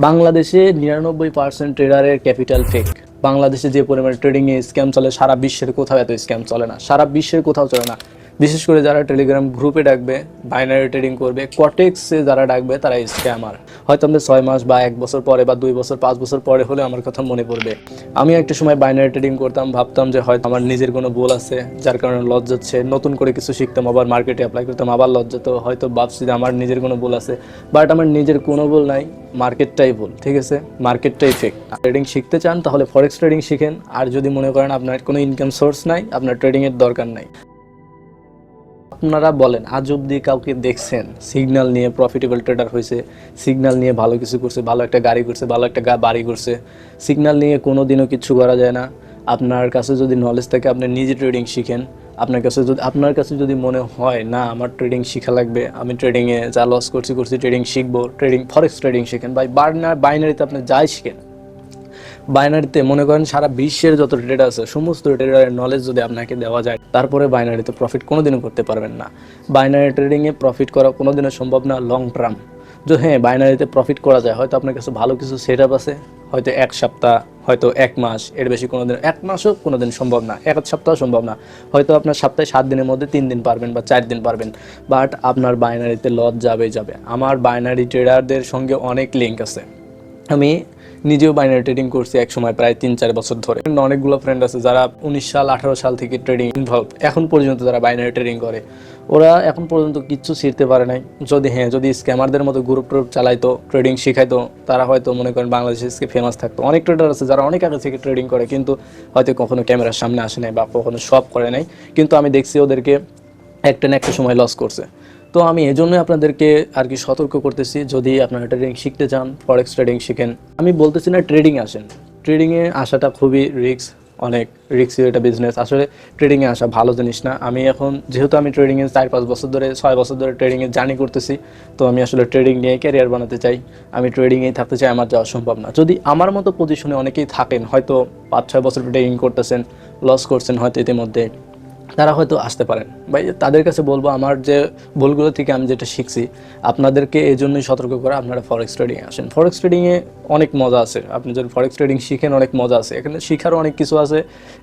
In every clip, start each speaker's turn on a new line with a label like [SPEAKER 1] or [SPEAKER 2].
[SPEAKER 1] বাংলাদেশে ৯৯% ট্রেডারের capital fake. বাংলাদেশে যে পরিমাণে ট্রেডিংয়ে স্ক্যাম চলে সারা বিশ্বের কোথাও এত স্ক্যাম চলে না, সারা বিশ্বের কোথাও চলে না। বিশেষ করে যারা টেলিগ্রাম গ্রুপে ডাকবে, বাইনারি ট্রেডিং করবে, কটেক্সে যারা ডাকবে তারা স্ক্যামার। হয়তো আমাদের 6 মাস বা 1 বছর পরে বা 2 বছর 5 বছর পরে হলে আমার কথা মনে পড়বে। আমি একটা সময় বাইনারি ট্রেডিং করতাম, ভাবতাম যে হয়তো আমার নিজের কোনো ভুল আছে যার কারণে লস যাচ্ছে। নতুন করে কিছু শিখতাম, আবার মার্কেটে অ্যাপ্লাই করতাম, আবার লস যেত। হয়তো ভাবছি যে আমার নিজের কোনো ভুল আছে, বাট আমার নিজের কোনো ভুল নাই, মার্কেটটাই ভুল। ঠিক আছে, মার্কেটটাই ফেক। ট্রেডিং শিখতে চান তাহলে ফরেক্স ট্রেডিং শিখেন। আর যদি মনে করেন আপনার কোনো ইনকাম সোর্স নাই, আপনার ট্রেডিংয়ের দরকার নাই। আপনারা বলেন আজ অব্দি কাউকে দেখছেন সিগন্যাল নিয়ে প্রফিটেবল ট্রেডার হয়েছে, সিগন্যাল নিয়ে ভালো কিছু করছে, ভালো একটা গাড়ি করছে, ভালো একটা বাড়ি করছে? সিগন্যাল নিয়ে কোনো দিনও কিচ্ছু করা যায় না। আপনার কাছে যদি নলেজ থাকে আপনি নিজে ট্রেডিং শিখেন। আপনার কাছে যদি মনে হয় না আমার ট্রেডিং শেখা লাগবে, আমি ট্রেডিংয়ে যা লস করছি ট্রেডিং শিখবো, ফরেক্স ট্রেডিং শিখেন। বাইনারিতে আপনি যাই শিখেন। বাইনারিতে মনে করেন সারা বিশ্বের যত ট্রেডার আছে সমস্ত ট্রেডারের নলেজ যদি আপনাকে দেওয়া যায়, তারপরে বাইনারিতে প্রফিট কোনোদিনও করতে পারবেন না। বাইনারি ট্রেডিংয়ে প্রফিট করা কোনোদিনও সম্ভব না লং টার্ম। যে হ্যাঁ, বাইনারিতে প্রফিট করা যায়, হয়তো আপনার কাছে ভালো কিছু সেট আপ আছে, হয়তো 1 সপ্তাহ, হয়তো 1 মাস, এর বেশি কোনোদিন 1 মাসও কোনোদিন সম্ভব না, 1 সপ্তাহ সম্ভব না। হয়তো আপনার সপ্তাহে 7 দিনের মধ্যে 3 দিন পারবেন বা 4 দিন পারবেন, বাট আপনার বাইনারিতে লস যাবে। আমার বাইনারি ট্রেডারদের সঙ্গে অনেক লিঙ্ক আছে। আমি নিজেও বাইনারি ট্রেডিং করছি এক সময়, প্রায় 3-4 বছর ধরে। অনেকগুলো ফ্রেন্ড আছে যারা 19 সাল 18 সাল থেকে ট্রেডিং ইনভলভ, এখন পর্যন্ত যারা বাইনারি ট্রেডিং করে, ওরা এখন পর্যন্ত কিচ্ছু শিখতে পারে নাই। যদি স্ক্যামারদের মতো গ্রুপ চালাইতো, ট্রেডিং শিখাইতো, তারা হয়তো মনে করেন বাংলাদেশে ফেমাস থাকতো। অনেক ট্রেডার আছে যারা অনেক আগে থেকে ট্রেডিং করে, কিন্তু হয়তো কখনো ক্যামেরার সামনে আসে নাই বা কখনো সব করে নাই, কিন্তু আমি দেখছি ওদেরকে একটা না একটা সময় লস করছে। তো আমি এজন্যই আপনাদেরকে আর কি সতর্ক করতেছি, যদি আপনারা ট্রেডিং শিখতে চান ফরেক্স ট্রেডিং শিখেন। আমি বলতেছি না ট্রেডিং আসেন, ট্রেডিংয়ে আসাটা খুবই অনেক রিস্কি একটা বিজনেস। আসলে ট্রেডিংয়ে আসা ভালো জিনিস না। আমি এখন যেহেতু আমি ট্রেডিংয়ে 4-5 বছর ধরে 6 বছর ধরে ট্রেডিংয়ে জার্নি করতেছি, তো আমি আসলে ট্রেডিং নিয়ে ক্যারিয়ার বানাতে চাই। আমি ট্রেডিংয়েই থাকতে চাই, আমার যাওয়া সম্ভব না। যদি আমার মতো পজিশনে অনেকেই থাকেন, হয়তো 5-6 বছর ট্রেডিং করতেছেন, লস করছেন হয়তো ইতিমধ্যে, তারা হয়তো আসতে পারেন। ভাই তাদের কাছে বলবো আমার যে ভুলগুলো থেকে আমি যেটা শিখছি, আপনাদেরকে এই জন্যই সতর্ক করা, আপনারা ফরেক্স ট্রেডিংয়ে আসেন। ফরেক্স ট্রেডিংয়ে অনেক মজা আছে, আপনি যদি ফরেক্স ট্রেডিং শিখেন অনেক মজা আছে, এখানে শিখারও অনেক কিছু আছে,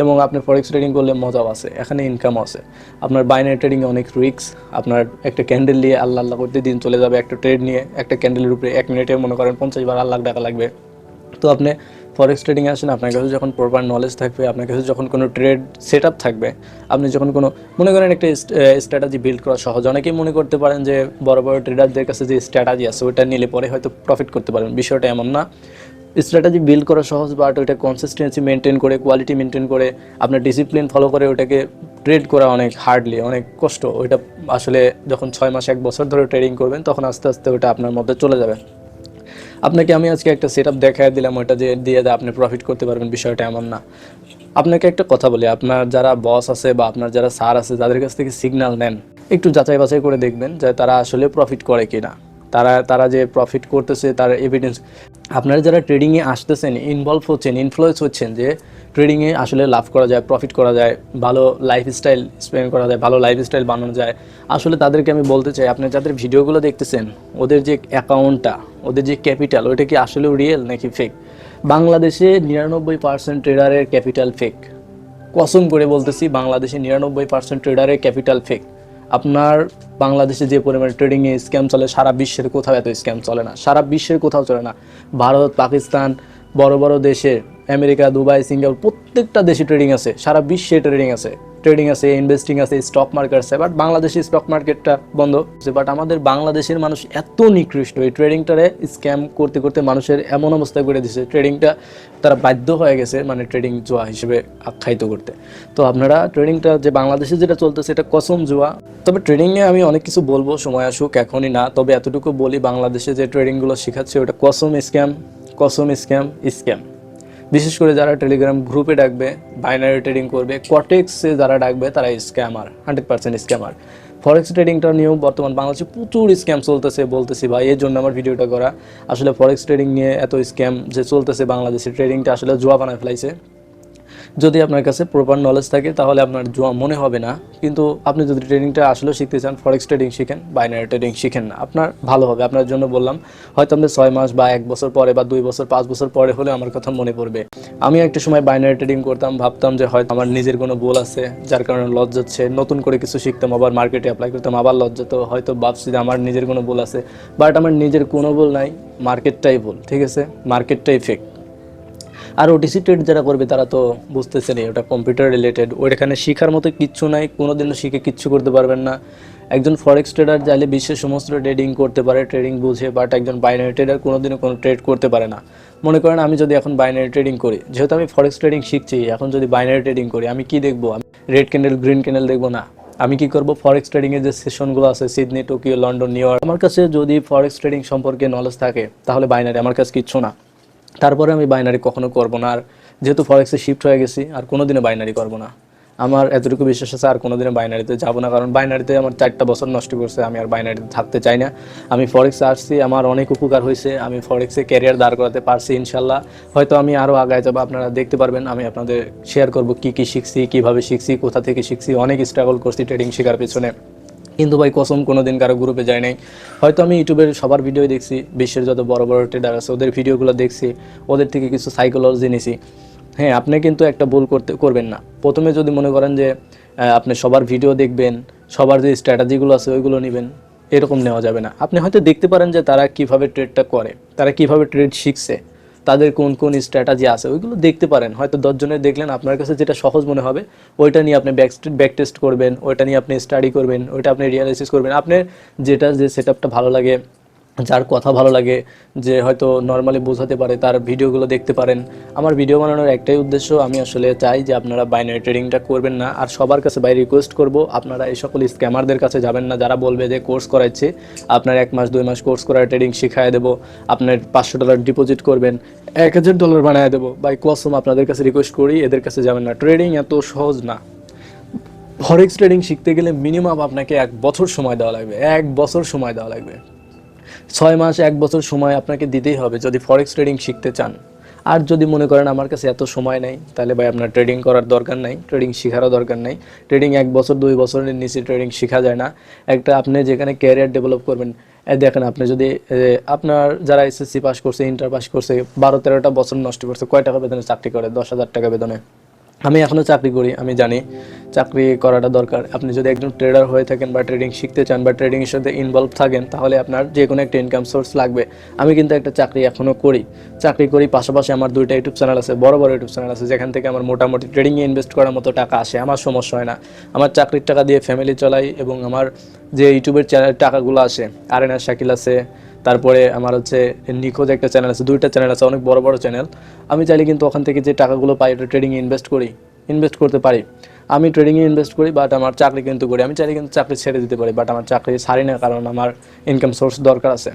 [SPEAKER 1] এবং আপনি ফরেক্স ট্রেডিং করলে মজাও আছে, এখানে ইনকামও আছে। আপনার বাইনারি ট্রেডিংয়ে অনেক রিস্ক। আপনার একটা ক্যান্ডেল নিয়ে আল্লাহ আল্লাহ করতে দিন চলে যাবে, একটা ট্রেড নিয়ে একটা ক্যান্ডেলের উপরে 1 মিনিটে মনে করেন 50 বার আল্লাহ টাকা লাগবে। তো আপনি ফরেক্স ট্রেডিংয়ে আসেন, আপনার কাছে যখন প্রপার নলেজ থাকবে, আপনার কাছে যখন কোনো ট্রেড সেট আপ থাকবে, আপনি যখন কোনো মনে করেন একটা স্ট্র্যাটাজি বিল্ড করা সহজ। অনেকেই মনে করতে পারেন যে বড় বড় ট্রেডারদের কাছে যে স্ট্র্যাটাজি আছে ওইটা নিলে পরে হয়তো প্রফিট করতে পারবেন, বিষয়টা এমন না। স্ট্র্যাটাজি বিল্ড করা সহজ, বাট ওইটা কনসিস্টেন্সি মেনটেন করে, কোয়ালিটি মেনটেন করে, আপনার ডিসিপ্লিন ফলো করে ওটাকে ট্রেড করা অনেক হার্ডলি, অনেক কষ্ট। ওইটা আসলে যখন 6 মাস 1 বছর ধরে ট্রেডিং করবেন তখন আস্তে আস্তে ওটা আপনার মধ্যে চলে যাবে। আপনাকে আমি আজকে একটা সেট আপ দেখায় দিলাম, ওইটা যে দিয়ে আপনি প্রফিট করতে পারবেন, বিষয়টা এমন না। আপনাকে একটা কথা বলি, আপনার যারা বস আছে বা আপনার যারা স্যার আছে, যাদের কাছ থেকে সিগন্যাল নেন, একটু যাচাই বাছাই করে দেখবেন যে তারা আসলে প্রফিট করে কিনা। তারা যে প্রফিট করতেছে তার এভিডেন্স। আপনারা যারা ট্রেডিংয়ে আসতেছেন, ইনভলভ হচ্ছেন, ইনফ্লুয়েন্স হচ্ছেন যে ট্রেডিংয়ে আসলে লাভ করা যায়, প্রফিট করা যায়, ভালো লাইফস্টাইল স্পেন্ড করা যায়, ভালো লাইফস্টাইল বানানো যায়, আসলে তাদেরকে আমি বলতে চাই, আপনি যাদের ভিডিওগুলো দেখতেছেন ওদের যে অ্যাকাউন্টটা, ওদের যে ক্যাপিটাল, ওইটা কি আসলে রিয়েল নাকি ফেক? বাংলাদেশে 99% ট্রেডারের ক্যাপিটাল ফেক। কসম করে বলতেছি, বাংলাদেশে 99% ট্রেডারের ক্যাপিটাল ফেক। আপনার বাংলাদেশে যে পরিমাণে ট্রেডিংয়ে স্ক্যাম চলে সারা বিশ্বের কোথাও এত স্ক্যাম চলে না, সারা বিশ্বের কোথাও চলে না। ভারত, পাকিস্তান, বড় বড় দেশে, আমেরিকা, দুবাই, সিঙ্গাপুর, প্রত্যেকটা দেশে ট্রেডিং আছে, সারা বিশ্বে ট্রেডিং আছে, ইনভেস্টিং আছে, স্টক মার্কেট আছে। বাট বাংলাদেশের স্টক মার্কেটটা বন্ধ। বাট আমাদের বাংলাদেশের মানুষ এত নিকৃষ্ট, এই ট্রেডিংটারে স্ক্যাম করতে করতে মানুষের এমন অবস্থা করে দিছে, ট্রেডিংটা তারা বাধ্য হয়ে গেছে মানে ট্রেডিং জুয়া হিসেবে আখ্যায়িত করতে। তো আপনারা ট্রেডিংটা যে বাংলাদেশে যেটা চলতেছে এটা কসম জুয়া। তবে ট্রেডিং নিয়ে আমি অনেক কিছু বলবো, সময় আসুক, এখনই না। তবে এতটুকু বলি, বাংলাদেশে যে ট্রেডিংগুলো শেখাচ্ছে ওটা কসম স্ক্যাম। বিশেষ করে যারা টেলিগ্রাম গ্রুপে ডাকবে, বাইনারি ট্রেডিং করবে, কটেক্সে যারা ডাকবে তারা স্ক্যামার, 100% স্ক্যামার। ফরেক্স ট্রেডিংটা নিয়েও বর্তমান বাংলাদেশে প্রচুর স্ক্যাম চলতেছে, বলতেছি ভাই, এর জন্য আমার ভিডিওটা করা। আসলে ফরেক্স ট্রেডিং নিয়ে এত স্ক্যাম যে চলতেছে, বাংলাদেশের ট্রেডিংটা আসলে জুয়া বানায় ফেলাইছে। যদি আপনার কাছে প্রপার নলেজ থাকে তাহলে আপনার মনে হবে না, কিন্তু আপনি যদি ট্রেডিংটা আসলে শিখতে চান, ফরেক্স ট্রেডিং শিখেন, বাইনারি ট্রেডিং শিখেন না, আপনার ভালো হবে। আপনার জন্য বললাম, হয়তো আপনি 6 মাস বা 1 বছর পরে বা 2 বছর 5 বছর পরে হলে আমার কথা মনে পড়বে। আমি একটা সময় বাইনারি ট্রেডিং করতাম, ভাবতাম যে হয়তো আমার নিজের কোনো ভুল আছে যার কারণে লস যাচ্ছে, নতুন করে কিছু শিখতাম, আবার মার্কেটে অ্যাপ্লাই করতাম, আবার লস যেত, হয়তো ভাবছি যে আমার নিজের কোনো ভুল আছে, বাট আমার নিজের কোনো ভুল নাই, মার্কেটটাই ভুল, ঠিক আছে, মার্কেটটাই ফেক। আর ওটিসি ট্রেড যারা করবে তারা তো বুঝতেছেনই, ওটা কম্পিউটার রিলেটেড, ওইখানে শেখার মতো কিচ্ছু নাই, কোনোদিনও শিখে কিচ্ছু করতে পারবেন না। একজন ফরেক্স ট্রেডার চাইলে বিশ্বের সমস্ত ট্রেডিং করতে পারে, ট্রেডিং বুঝে, বাট একজন বাইনারি ট্রেডার কোনোদিনও কোনো ট্রেড করতে পারে না। মনে করেন আমি যদি এখন বাইনারি ট্রেডিং করি, যেহেতু আমি ফরেক্স ট্রেডিং শিখছি, এখন যদি বাইনারি ট্রেডিং করি, আমি কি দেখবো? আমি রেড ক্যান্ডেল গ্রিন ক্যান্ডেল দেখবো না। আমি কি করব? ফরেক্স ট্রেডিংয়ের যে সেশনগুলো আছে, Sydney, Tokyo, London, new York, আমার কাছে যদি ফরেক্স ট্রেডিং সম্পর্কে নলেজ থাকে তাহলে বাইনারি আমার কাছে কিচ্ছু না। তারপরে আমি বাইনারি কখনো করব না। আর যেহেতু ফরেক্সে শিফট হয়ে গেছি, আর কোনোদিনও বাইনারি করব না। আমার এতটুকু বিশ্বাস আছে আর কোনোদিনও বাইনারিতে যাব না, কারণ বাইনারিতে আমার 4টা বছর নষ্ট করছে, আমি আর বাইনারিতে থাকতে চাই না। আমি ফরেক্সে আসছি, আমার অনেক উপকার হয়েছে, আমি ফরেক্সে ক্যারিয়ার দাঁড় করাতে পারছি ইনশাল্লাহ। হয়তো আমি আরও আগায় যাবো, আপনারা দেখতে পারবেন। আমি আপনাদের শেয়ার করব কি কি শিখছি, কীভাবে শিখছি, কোথা থেকে শিখছি। অনেক স্ট্রাগল করছি ট্রেডিং শেখার পেছনে, কিন্তু ভাই কসম কোনো দিন কারো গ্রুপে যায় নাই। হয়তো আমি ইউটিউবের সবার ভিডিও দেখছি, বিশ্বের যত বড় বড় ট্রেডার আছে ওদের ভিডিওগুলো দেখছি, ওদের থেকে কিছু সাইকোলজি নিছি। হ্যাঁ, আপনি কিন্তু একটা ভুল করবেন না। প্রথমে যদি মনে করেন যে আপনি সবার ভিডিও দেখবেন, সবার যে স্ট্র্যাটেজিগুলো আছে ওইগুলো নেবেন, এরকম নেওয়া যাবে না। আপনি হয়তো দেখতে পারেন যে তারা কিভাবে ট্রেডটা করে, তারা কিভাবে ট্রেড শিখছে, তাদের কোন কোন স্ট্র্যাটেজি আছে, ওইগুলো দেখতে পারেন। হয়তো 10 জনের দেখলেন, আপনার কাছে যেটা সহজ মনে হবে ওইটা নিয়ে আপনি ব্যাক টেস্ট করবেন, ওইটা নিয়ে আপনি স্টাডি করবেন, ওইটা আপনি রিয়ালাইসিস করবেন। আপনার যে সেটআপটা ভালো লাগে, যার কথা ভালো লাগে, যে হয়তো নর্মালি বোঝাতে পারে, তার ভিডিওগুলো দেখতে পারেন। আমার ভিডিও বানানোর একটাই উদ্দেশ্য, আমি আসলে চাই যে আপনারা বাইনারি ট্রেডিংটা করবেন না। আর সবার কাছে ভাই রিকোয়েস্ট করব, আপনারা এই সকল স্ক্যামারদের কাছে যাবেন না, যারা বলবে যে কোর্স করাচ্ছে, আপনার 1 মাস 2 মাস কোর্স করার ট্রেডিং শিখায় দেবো, আপনার $500 ডিপোজিট করবেন, $1000 বানায় দেবো। ভাই কসম আপনাদের কাছে রিকোয়েস্ট করি, এদের কাছে যাবেন না। ট্রেডিং এত সহজ না। ফরেক্স ট্রেডিং শিখতে গেলে মিনিমাম আপনাকে 1 বছর সময় দেওয়া লাগবে, 1 বছর সময় দেওয়া লাগবে। 6 মাস 1 বছর সময় আপনাকে দিতেই হবে যদি ফরেক্স ট্রেডিং শিখতে চান। আর যদি মনে করেন আমার কাছে এত সময় নেই, তাহলে ভাই আপনার ট্রেডিং করার দরকার নাই, ট্রেডিং শেখারও দরকার নেই। ট্রেডিং 1 বছর 2 বছরের নিচে ট্রেডিং শেখা যায় না। একটা আপনি যেখানে ক্যারিয়ার ডেভেলপ করবেন, দেখেন আপনি যদি আপনার যারা এসএসসি পাস করছে, ইন্টার পাস করছে, 12-13টা বছর নষ্ট করছে, কয় টাকা বেতনে চাকরি করে? 10,000 টাকা বেতনে। আমি এখনও চাকরি করি, আমি জানি চাকরি করাটা দরকার। আপনি যদি একজন ট্রেডার হয়ে থাকেন বা ট্রেডিং শিখতে চান বা ট্রেডিংয়ের সাথে ইনভলভ থাকেন, তাহলে আপনার যে কোনো একটা ইনকাম সোর্স লাগবে। আমি কিন্তু একটা চাকরি এখনও করি, চাকরি করি, পাশাপাশি আমার 2টা ইউটিউব চ্যানেল আছে, বড় বড় ইউটিউব চ্যানেল আছে, যেখান থেকে আমার মোটামুটি ট্রেডিংয়ে ইনভেস্ট করার মতো টাকা আসে, আমার সমস্যা হয় না। আমার চাকরির টাকা দিয়ে ফ্যামিলি চলাই, এবং আমার যে ইউটিউবের টাকাগুলো আসে, আরেনা শাকিল আছে, তারপরে আমার হচ্ছে নিখোঁজ একটা চ্যানেল আছে, 2টা চ্যানেল আছে, অনেক বড় বড় চ্যানেল। আমি চাইলে কিন্তু ওখান থেকে যে টাকাগুলো পাই ওটা ট্রেডিংয়ে ইনভেস্ট করতে পারি। আমি ট্রেডিংয়ে ইনভেস্ট করি, বাট আমার চাকরি কিন্তু করি। আমি চাইলে কিন্তু চাকরি ছেড়ে দিতে পারি, বাট আমার চাকরি ছাড়ি না, কারণ আমার ইনকাম সোর্স দরকার আছে।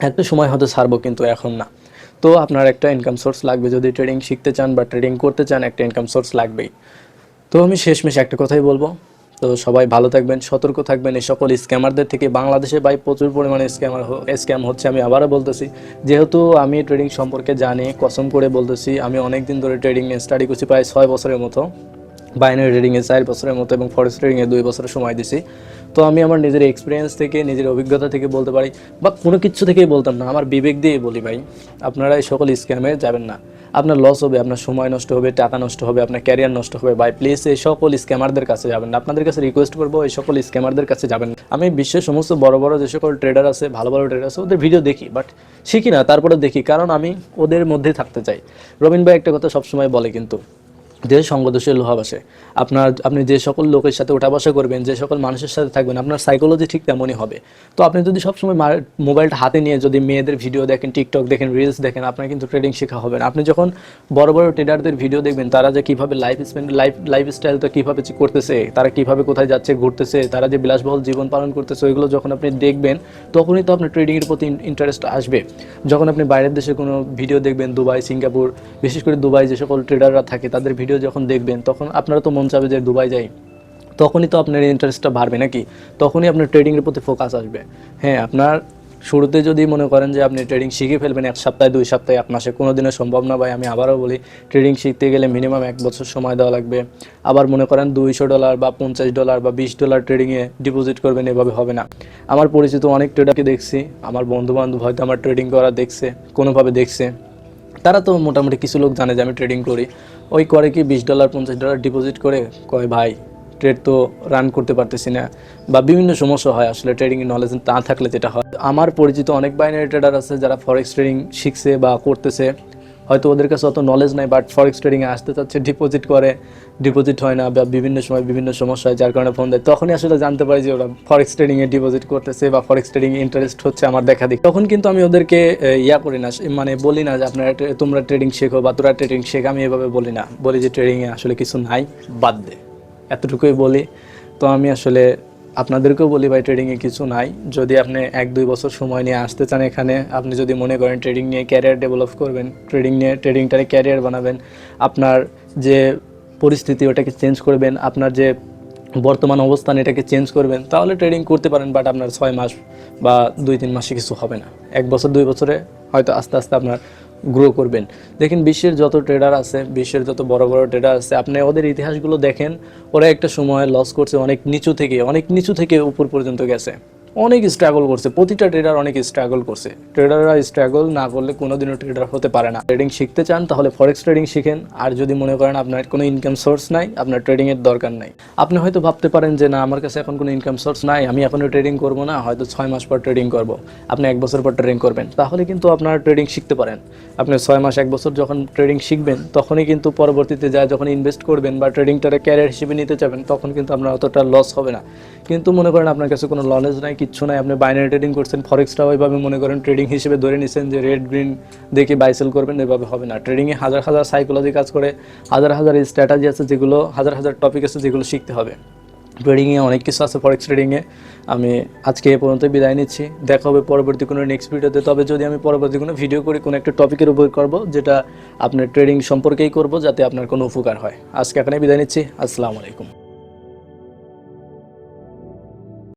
[SPEAKER 1] একটা সময় হয়তো ছাড়বো, কিন্তু এখন না। তো আপনার একটা ইনকাম সোর্স লাগবে, যদি ট্রেডিং শিখতে চান বা ট্রেডিং করতে চান, একটা ইনকাম সোর্স লাগবেই। তো আমি শেষমেশ একটা কথাই বলবো, তো সবাই ভালো থাকবেন, সতর্ক থাকবেন এই সকল স্ক্যামারদের থেকে। বাংলাদেশে ভাই প্রচুর পরিমাণে স্ক্যাম হচ্ছে। আমি আবারও বলতেছি, যেহেতু আমি ট্রেডিং সম্পর্কে জানি, কসম করে বলতেছি, আমি অনেক দিন ধরে ট্রেডিং স্টাডি করছি, প্রায় 6 বছরের মতো, বাইনারি ট্রেডিংয়ে 4 বছরের মতো, এবং ফরেক্স ট্রেডিংয়ে 2 বছরের সময় দিছি। তো আমি আমার নিজের এক্সপিরিয়েন্স থেকে, নিজের অভিজ্ঞতা থেকে বলতে পারি, বা কোনো কিছু থেকেই বলতাম না, আমার বিবেক দিয়ে বলি ভাই, আপনারা এই সকল স্ক্যামে যাবেন না। আপনার লস হবে, আপনার সময় নষ্ট হবে, টাকা নষ্ট হবে, আপনার ক্যারিয়ার নষ্ট হবে। ভাই প্লিজ এই সকল স্ক্যামারদের কাছে যাবেন না। আপনাদের কাছে রিকোয়েস্ট করবো, এই সকল স্ক্যামারদের কাছে যাবেন না। আমি বিশ্বের সমস্ত বড় বড় যে সকল ট্রেডার আছে, ভালো ভালো ট্রেডার আছে, ওদের ভিডিও দেখি, বাট শিখি না, তারপরে দেখি, কারণ আমি ওদের মধ্যেই থাকতে চাই। রবিন ভাই একটা কথা সবসময় বলে, কিন্তু যে সঙ্গদোষে লোহা বসে। আপনি যে সকল লোকের সাথে ওঠা বসা করবেন, যে সকল মানুষের সাথে থাকবেন, আপনার সাইকোলজি ঠিক তেমনই হবে। তো আপনি যদি সবসময় মোবাইলটা হাতে নিয়ে যদি মেয়েদের ভিডিও দেখেন, টিকটক দেখেন, রিলস দেখেন, আপনার কিন্তু ট্রেডিং শেখা হবে না। আপনি যখন বড় বড় ট্রেডারদের ভিডিও দেখবেন, তারা যে কীভাবে লাইফ স্টাইলটা কীভাবে করতেছে, তারা কীভাবে কোথায় যাচ্ছে, ঘুরতেছে, তারা যে বিলাসবহুল জীবন পালন করতেছে, ওইগুলো যখন আপনি দেখবেন, তখনই তো আপনার ট্রেডিংয়ের প্রতি ইন্টারেস্ট আসবে। যখন আপনি বাইরের দেশে কোনো ভিডিও দেখবেন, দুবাই, সিঙ্গাপুর, বিশেষ করে দুবাই যে সকল ট্রেডাররা থাকে, তাদের ভিডিও যখন দেখবেন, তখন আপনারা তো মন চাবে যে দুবাই যাই, তখনই তো আপনার ইন্টারেস্টটা বাড়বে নাকি, তখনই আপনার ট্রেডিংয়ের প্রতি ফোকাস আসবে। হ্যাঁ, আপনার শুরুতে যদি মনে করেন যে আপনি ট্রেডিং শিখে ফেলবেন 1 সপ্তাহে 2 সপ্তাহে 1 মাসে, কোনো দিনও সম্ভব না ভাই। আমি আবারও বলি, ট্রেডিং শিখতে গেলে মিনিমাম 1 বছর সময় দেওয়া লাগবে। আবার মনে করেন $200 বা $50 বা $20 ট্রেডিংয়ে ডিপোজিট করবেন, এভাবে হবে না। আমার পরিচিত অনেক ট্রেডারকে দেখছি, আমার বন্ধুবান্ধব হয়তো আমার ট্রেডিং করা দেখছে, কোনোভাবে দেখছে, তারা তো মোটামুটি কিছু লোক জানে যে আমি ট্রেডিং করি, ওই করে কি $20 $50 ডিপোজিট করে কয় ভাই ট্রেড তো রান করতে পারতেছি না, বা বিভিন্ন সমস্যা হয় আসলে ট্রেডিংয়ের নলেজ না থাকলে যেটা হয়। আমার পরিচিত অনেক বাইনারি ট্রেডার আছে যারা ফরেক্স ট্রেডিং শিখছে বা করতেছে, হয়তো ওদের কাছে অত নলেজ নাই, বাট ফরেক্স ট্রেডিংয়ে আসতে চাচ্ছে, ডিপোজিট করে, ডিপোজিট হয় না, বা বিভিন্ন সময় বিভিন্ন সমস্যা হয়, যার কারণে ফোন দেয়। তখনই আসলে জানতে পারি যে ওরা ফরেক্স ট্রেডিংয়ে ডিপোজিট করতেছে বা ফরেক্স ট্রেডিংয়ে ইন্টারেস্ট হচ্ছে আমার দেখা দিক। তখন কিন্তু আমি ওদেরকে ইয়া করি না, মানে বলি না যে আপনারা তোমরা ট্রেডিং শেখো বা তোরা ট্রেডিং শেখ, আমি এভাবে বলি না, বলি যে ট্রেডিংয়ে আসলে কিছু নাই, বাদ দে, এতটুকুই বলি। তো আমি আসলে আপনাদেরকেও বলি ভাই, ট্রেডিংয়ে কিছু নাই। যদি আপনি 1-2 বছর সময় নিয়ে আসতে চান এখানে, আপনি যদি মনে করেন ট্রেডিং নিয়ে ক্যারিয়ার ডেভেলপ করবেন, ট্রেডিংটারে ক্যারিয়ার বানাবেন, আপনার যে পরিস্থিতি ওটাকে চেঞ্জ করবেন, আপনার যে বর্তমান অবস্থান এটাকে চেঞ্জ করবেন, তাহলে ট্রেডিং করতে পারেন। বাট আপনার 6 মাস বা 2-3 মাসে কিছু হবে না, 1 বছর 2 বছরে হয়তো আস্তে আস্তে আপনার গ্রো করবেন। দেখেন বিশ্বের যত ট্রেডার আছে, বিশ্বের যত বড় বড় ট্রেডার আছে, আপনি ওদের ইতিহাসগুলো দেখেন, ওরা একটা সময় লস করছে, অনেক নিচু থেকে উপর পর্যন্ত গেছে, অনেক স্ট্রাগল করছে। প্রতিটা ট্রেডার অনেক স্ট্রাগল করছে। ট্রেডাররা স্ট্রাগল না করলে কোনোদিনও ট্রেডার হতে পারে না। ট্রেডিং শিখতে চান তাহলে ফরেক্স ট্রেডিং শিখেন। আর যদি মনে করেন আপনার কোনো ইনকাম সোর্স নাই, আপনার ট্রেডিংয়ের দরকার নাই, আপনি হয়তো ভাবতে পারেন যে না আমার কাছে এখন কোনো ইনকাম সোর্স নাই, আমি এখনও ট্রেডিং করবো না, হয়তো 6 মাস পর ট্রেডিং করব, আপনি 1 বছর পর ট্রেডিং করবেন, তাহলে কিন্তু আপনার ট্রেডিং শিখতে পারেন। আপনি 6 মাস 1 বছর যখন ট্রেডিং শিখবেন, তখনই কিন্তু পরবর্তীতে যায় যখন ইনভেস্ট করবেন বা ট্রেডিংটারে ক্যারিয়ার হিসেবে নিতে চাবেন, তখন কিন্তু আপনার অতটা লস হবে না। কিন্তু মনে করেন আপনার কাছে কোনো নলেজ নাই, কিচ্ছু নাই, আপনি বাইনারি ট্রেডিং করছেন, ফরেক্সটাও ওইভাবে মনে করেন ট্রেডিং হিসেবে ধরে নিছেন যে রেড গ্রিন দেখে বাই সেল করবেন, এভাবে হবে না। ট্রেডিংয়ে হাজার হাজার সাইকোলজি কাজ করে, হাজার হাজার স্ট্র্যাটেজি আছে, যেগুলো হাজার হাজার টপিক আছে যেগুলো শিখতে হবে। ট্রেডিংয়ে অনেক কিছু আছে, ফরেক্স ট্রেডিংয়ে। আমি আজকে এ পর্যন্ত বিদায় নিচ্ছি, দেখা হবে পরবর্তী কোনো নেক্সট ভিডিওতে। তবে যদি আমি পরবর্তী কোনো ভিডিও করি, কোনো একটা টপিকের উপর করব, যেটা আপনার ট্রেডিং সম্পর্কেই করব, যাতে আপনার কোনো উপকার হয়। আজকে এখানে বিদায় নিচ্ছি, আসসালামু আলাইকুম।